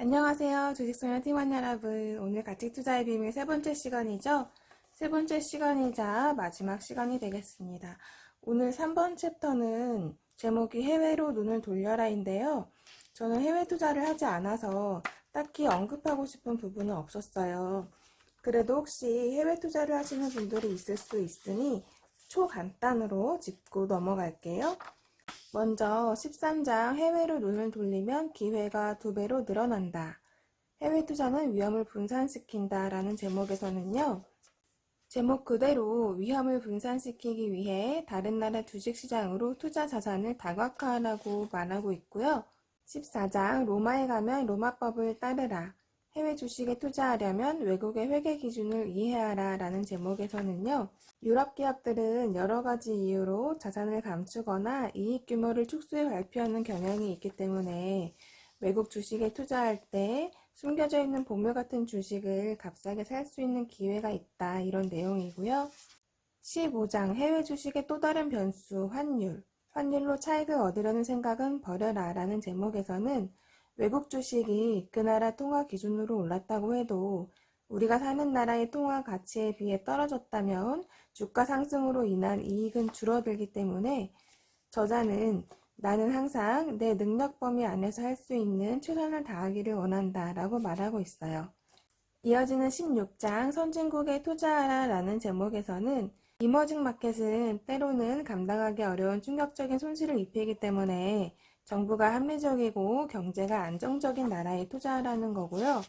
안녕하세요. 주식소년 팀원 여러분. 오늘 가치 투자의 비밀 세 번째 시간이죠. 세 번째 시간이자 마지막 시간이 되겠습니다. 오늘 3번 챕터는 제목이 해외로 눈을 돌려라인데요. 저는 해외 투자를 하지 않아서 딱히 언급하고 싶은 부분은 없었어요. 그래도 혹시 해외 투자를 하시는 분들이 있을 수 있으니 초간단으로 짚고 넘어갈게요. 먼저 13장 해외로 눈을 돌리면 기회가 2배로 늘어난다. 해외 투자는 위험을 분산시킨다 라는 제목에서는요. 제목 그대로 위험을 분산시키기 위해 다른 나라 주식시장으로 투자 자산을 다각화하라고 말하고 있고요. 14장 로마에 가면 로마법을 따르라. 해외 주식에 투자하려면 외국의 회계 기준을 이해하라 라는 제목에서는요. 유럽 기업들은 여러 가지 이유로 자산을 감추거나 이익 규모를 축소해 발표하는 경향이 있기 때문에 외국 주식에 투자할 때 숨겨져 있는 보물 같은 주식을 값싸게 살 수 있는 기회가 있다. 이런 내용이고요. 15장 해외 주식의 또 다른 변수 환율. 환율로 차익을 얻으려는 생각은 버려라 라는 제목에서는 외국 주식이 그 나라 통화 기준으로 올랐다고 해도 우리가 사는 나라의 통화 가치에 비해 떨어졌다면 주가 상승으로 인한 이익은 줄어들기 때문에 저자는 나는 항상 내 능력 범위 안에서 할 수 있는 최선을 다하기를 원한다 라고 말하고 있어요. 이어지는 16장 선진국에 투자하라 라는 제목에서는 이머징 마켓은 때로는 감당하기 어려운 충격적인 손실을 입히기 때문에 정부가 합리적이고 경제가 안정적인 나라에 투자하라는 거고요.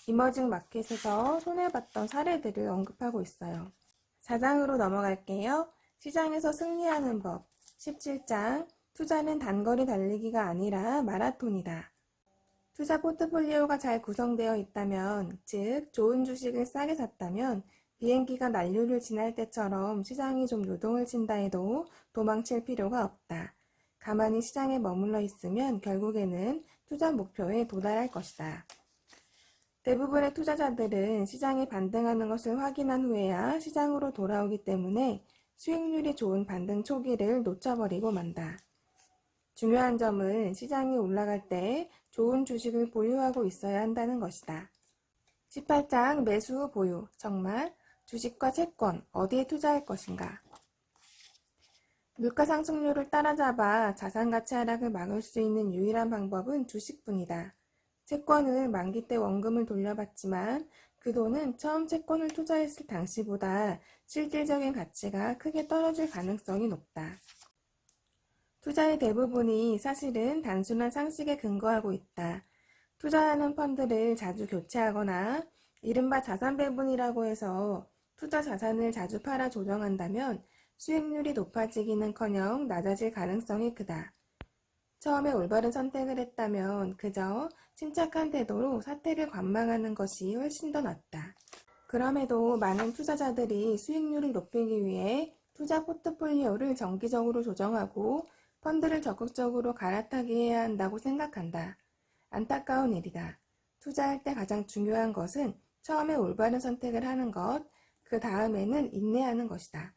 이머징 마켓에서 손해봤던 사례들을 언급하고 있어요. 4장으로 넘어갈게요. 시장에서 승리하는 법. 17장 투자는 단거리 달리기가 아니라 마라톤이다. 투자 포트폴리오가 잘 구성되어 있다면, 즉 좋은 주식을 싸게 샀다면 비행기가 난류를 지날 때처럼 시장이 좀 요동을 친다 해도 도망칠 필요가 없다. 가만히 시장에 머물러 있으면 결국에는 투자 목표에 도달할 것이다. 대부분의 투자자들은 시장이 반등하는 것을 확인한 후에야 시장으로 돌아오기 때문에 수익률이 좋은 반등 초기를 놓쳐버리고 만다. 중요한 점은 시장이 올라갈 때 좋은 주식을 보유하고 있어야 한다는 것이다. 18장 매수 후 보유. 정말 주식과 채권 어디에 투자할 것인가? 물가 상승률을 따라잡아 자산 가치 하락을 막을 수 있는 유일한 방법은 주식뿐이다. 채권은 만기 때 원금을 돌려받지만 그 돈은 처음 채권을 투자했을 당시보다 실질적인 가치가 크게 떨어질 가능성이 높다. 투자의 대부분이 사실은 단순한 상식에 근거하고 있다. 투자하는 펀드를 자주 교체하거나 이른바 자산 배분이라고 해서 투자 자산을 자주 팔아 조정한다면 수익률이 높아지기는커녕 낮아질 가능성이 크다. 처음에 올바른 선택을 했다면 그저 침착한 태도로 사태를 관망하는 것이 훨씬 더 낫다. 그럼에도 많은 투자자들이 수익률을 높이기 위해 투자 포트폴리오를 정기적으로 조정하고 펀드를 적극적으로 갈아타게 해야 한다고 생각한다. 안타까운 일이다. 투자할 때 가장 중요한 것은 처음에 올바른 선택을 하는 것, 그 다음에는 인내하는 것이다.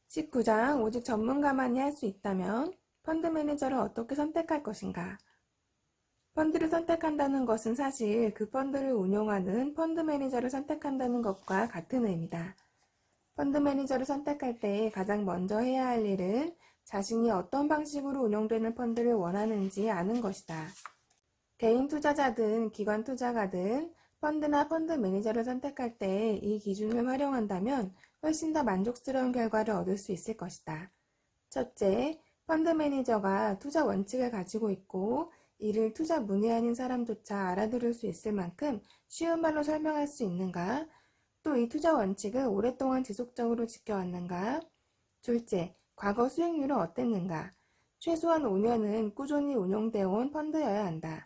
19장 오직 전문가만이 할 수 있다면 펀드 매니저를 어떻게 선택할 것인가? 펀드를 선택한다는 것은 사실 그 펀드를 운용하는 펀드 매니저를 선택한다는 것과 같은 의미다. 펀드 매니저를 선택할 때 가장 먼저 해야 할 일은 자신이 어떤 방식으로 운영되는 펀드를 원하는지 아는 것이다. 개인 투자자든 기관 투자가든 펀드나 펀드 매니저를 선택할 때 이 기준을 활용한다면 훨씬 더 만족스러운 결과를 얻을 수 있을 것이다. 첫째, 펀드 매니저가 투자 원칙을 가지고 있고 이를 투자 문외한인 사람조차 알아들을 수 있을 만큼 쉬운 말로 설명할 수 있는가? 또 이 투자 원칙을 오랫동안 지속적으로 지켜왔는가? 둘째, 과거 수익률은 어땠는가? 최소한 5년은 꾸준히 운용되어 온 펀드여야 한다.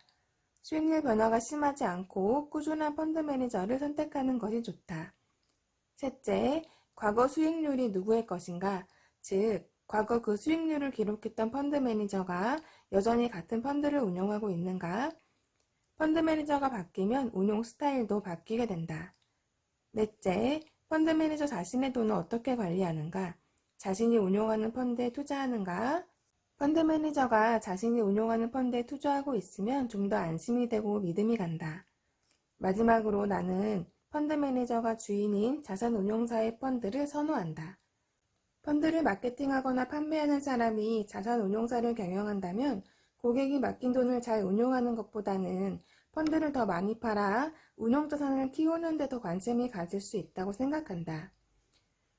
수익률 변화가 심하지 않고 꾸준한 펀드 매니저를 선택하는 것이 좋다. 셋째, 과거 수익률이 누구의 것인가? 즉, 과거 그 수익률을 기록했던 펀드 매니저가 여전히 같은 펀드를 운용하고 있는가? 펀드 매니저가 바뀌면 운용 스타일도 바뀌게 된다. 넷째, 펀드 매니저 자신의 돈을 어떻게 관리하는가? 자신이 운용하는 펀드에 투자하는가? 펀드 매니저가 자신이 운용하는 펀드에 투자하고 있으면 좀 더 안심이 되고 믿음이 간다. 마지막으로 나는 펀드 매니저가 주인인 자산 운용사의 펀드를 선호한다. 펀드를 마케팅하거나 판매하는 사람이 자산 운용사를 경영한다면 고객이 맡긴 돈을 잘 운용하는 것보다는 펀드를 더 많이 팔아 운용자산을 키우는 데 더 관심이 가질 수 있다고 생각한다.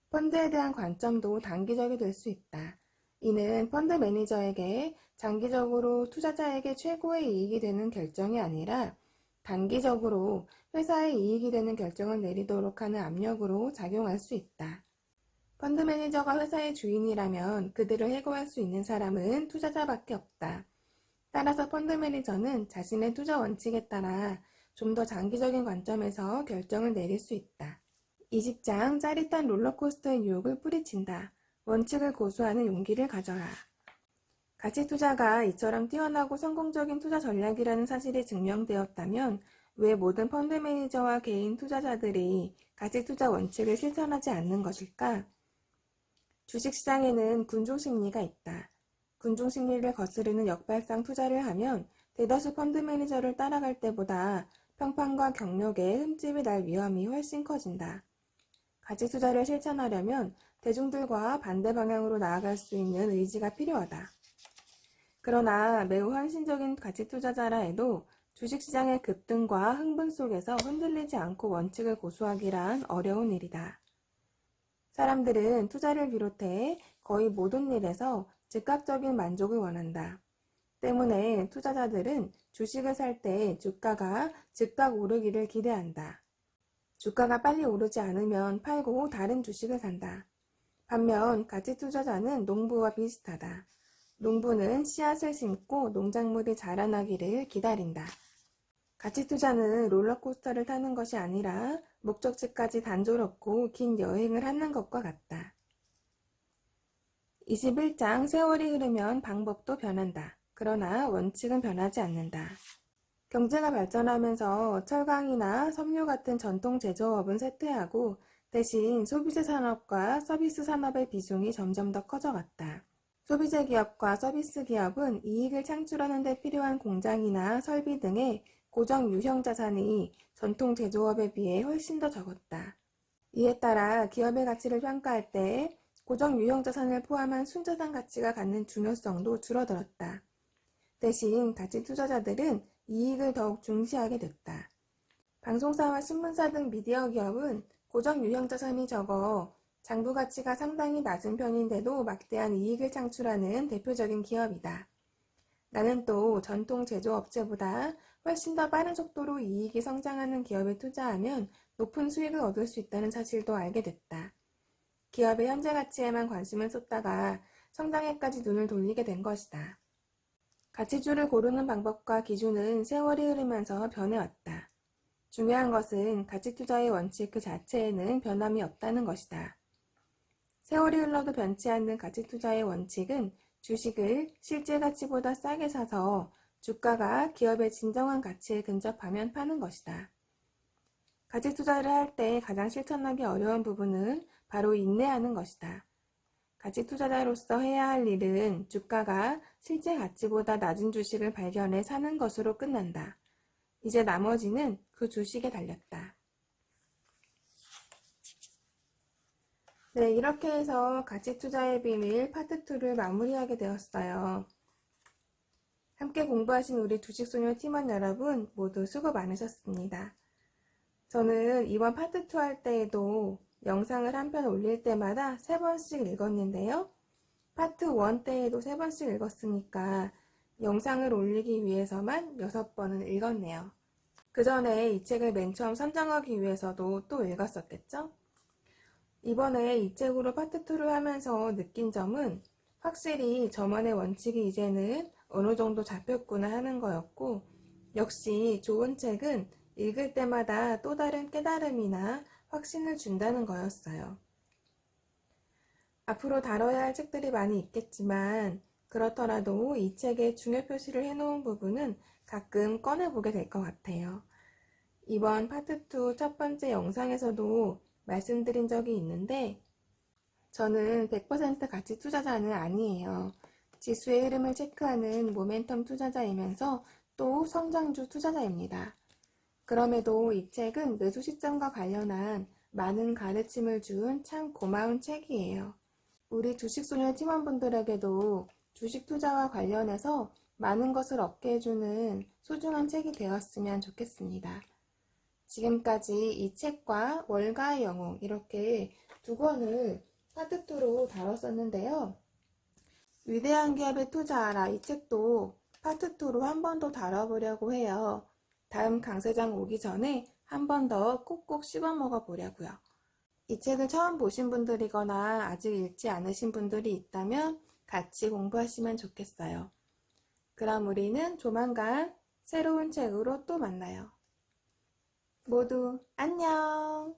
펀드에 대한 관점도 단기적이 될 수 있다. 이는 펀드 매니저에게 장기적으로 투자자에게 최고의 이익이 되는 결정이 아니라 단기적으로 회사의 이익이 되는 결정을 내리도록 하는 압력으로 작용할 수 있다. 펀드 매니저가 회사의 주인이라면 그들을 해고할 수 있는 사람은 투자자밖에 없다. 따라서 펀드 매니저는 자신의 투자 원칙에 따라 좀 더 장기적인 관점에서 결정을 내릴 수 있다. 20장 짜릿한 롤러코스터의 유혹을 뿌리친다. 원칙을 고수하는 용기를 가져라. 가치 투자가 이처럼 뛰어나고 성공적인 투자 전략이라는 사실이 증명되었다면 왜 모든 펀드 매니저와 개인 투자자들이 가치 투자 원칙을 실천하지 않는 것일까? 주식시장에는 군중심리가 있다. 군중심리를 거스르는 역발상 투자를 하면 대다수 펀드 매니저를 따라갈 때보다 평판과 경력에 흠집이 날 위험이 훨씬 커진다. 가치 투자를 실천하려면 대중들과 반대 방향으로 나아갈 수 있는 의지가 필요하다. 그러나 매우 헌신적인 가치 투자자라 해도 주식시장의 급등과 흥분 속에서 흔들리지 않고 원칙을 고수하기란 어려운 일이다. 사람들은 투자를 비롯해 거의 모든 일에서 즉각적인 만족을 원한다. 때문에 투자자들은 주식을 살 때 주가가 즉각 오르기를 기대한다. 주가가 빨리 오르지 않으면 팔고 다른 주식을 산다. 반면 가치 투자자는 농부와 비슷하다. 농부는 씨앗을 심고 농작물이 자라나기를 기다린다. 가치 투자는 롤러코스터를 타는 것이 아니라 목적지까지 단조롭고 긴 여행을 하는 것과 같다. 21장 세월이 흐르면 방법도 변한다. 그러나 원칙은 변하지 않는다. 경제가 발전하면서 철강이나 섬유 같은 전통 제조업은 쇠퇴하고 대신 소비재 산업과 서비스 산업의 비중이 점점 더 커져갔다. 소비재 기업과 서비스 기업은 이익을 창출하는 데 필요한 공장이나 설비 등의 고정 유형 자산이 전통 제조업에 비해 훨씬 더 적었다. 이에 따라 기업의 가치를 평가할 때 고정 유형 자산을 포함한 순자산 가치가 갖는 중요성도 줄어들었다. 대신 가치 투자자들은 이익을 더욱 중시하게 됐다. 방송사와 신문사 등 미디어 기업은 고정 유형 자산이 적어 장부 가치가 상당히 낮은 편인데도 막대한 이익을 창출하는 대표적인 기업이다. 나는 또 전통 제조업체보다 훨씬 더 빠른 속도로 이익이 성장하는 기업에 투자하면 높은 수익을 얻을 수 있다는 사실도 알게 됐다. 기업의 현재 가치에만 관심을 쏟다가 성장에까지 눈을 돌리게 된 것이다. 가치주를 고르는 방법과 기준은 세월이 흐르면서 변해왔다. 중요한 것은 가치 투자의 원칙 그 자체에는 변함이 없다는 것이다. 세월이 흘러도 변치 않는 가치 투자의 원칙은 주식을 실제 가치보다 싸게 사서 주가가 기업의 진정한 가치에 근접하면 파는 것이다. 가치 투자를 할 때 가장 실천하기 어려운 부분은 바로 인내하는 것이다. 가치 투자자로서 해야 할 일은 주가가 실제 가치보다 낮은 주식을 발견해 사는 것으로 끝난다. 이제 나머지는 그 주식에 달렸다. 네, 이렇게 해서 가치 투자의 비밀 파트 2를 마무리하게 되었어요. 함께 공부하신 우리 주식소녀 팀원 여러분 모두 수고 많으셨습니다. 저는 이번 파트 2 할 때에도 영상을 한 편 올릴 때마다 3번씩 읽었는데요. 파트 1 때에도 3번씩 읽었으니까 영상을 올리기 위해서만 6번은 읽었네요. 그 전에 이 책을 맨 처음 선정하기 위해서도 또 읽었었겠죠? 이번에 이 책으로 파트 2를 하면서 느낀 점은 확실히 저만의 원칙이 이제는 어느 정도 잡혔구나 하는 거였고, 역시 좋은 책은 읽을 때마다 또 다른 깨달음이나 확신을 준다는 거였어요. 앞으로 다뤄야 할 책들이 많이 있겠지만 그렇더라도 이 책에 중요 표시를 해놓은 부분은 가끔 꺼내보게 될 것 같아요. 이번 파트 2 첫 번째 영상에서도 말씀드린 적이 있는데 저는 100% 가치 투자자는 아니에요. 지수의 흐름을 체크하는 모멘텀 투자자이면서 또 성장주 투자자입니다. 그럼에도 이 책은 매수 시점과 관련한 많은 가르침을 준 참 고마운 책이에요. 우리 주식소녀 팀원분들에게도 주식 투자와 관련해서 많은 것을 얻게 해주는 소중한 책이 되었으면 좋겠습니다. 지금까지 이 책과 월가의 영웅 이렇게 두 권을 파트 2로 다뤘었는데요. 위대한 기업에 투자하라 이 책도 파트 2로 한 번 더 다뤄보려고 해요. 다음 강세장 오기 전에 한 번 더 꼭꼭 씹어 먹어 보려고요. 이 책을 처음 보신 분들이거나 아직 읽지 않으신 분들이 있다면 같이 공부하시면 좋겠어요. 그럼 우리는 조만간 새로운 책으로 또 만나요. 모두 안녕!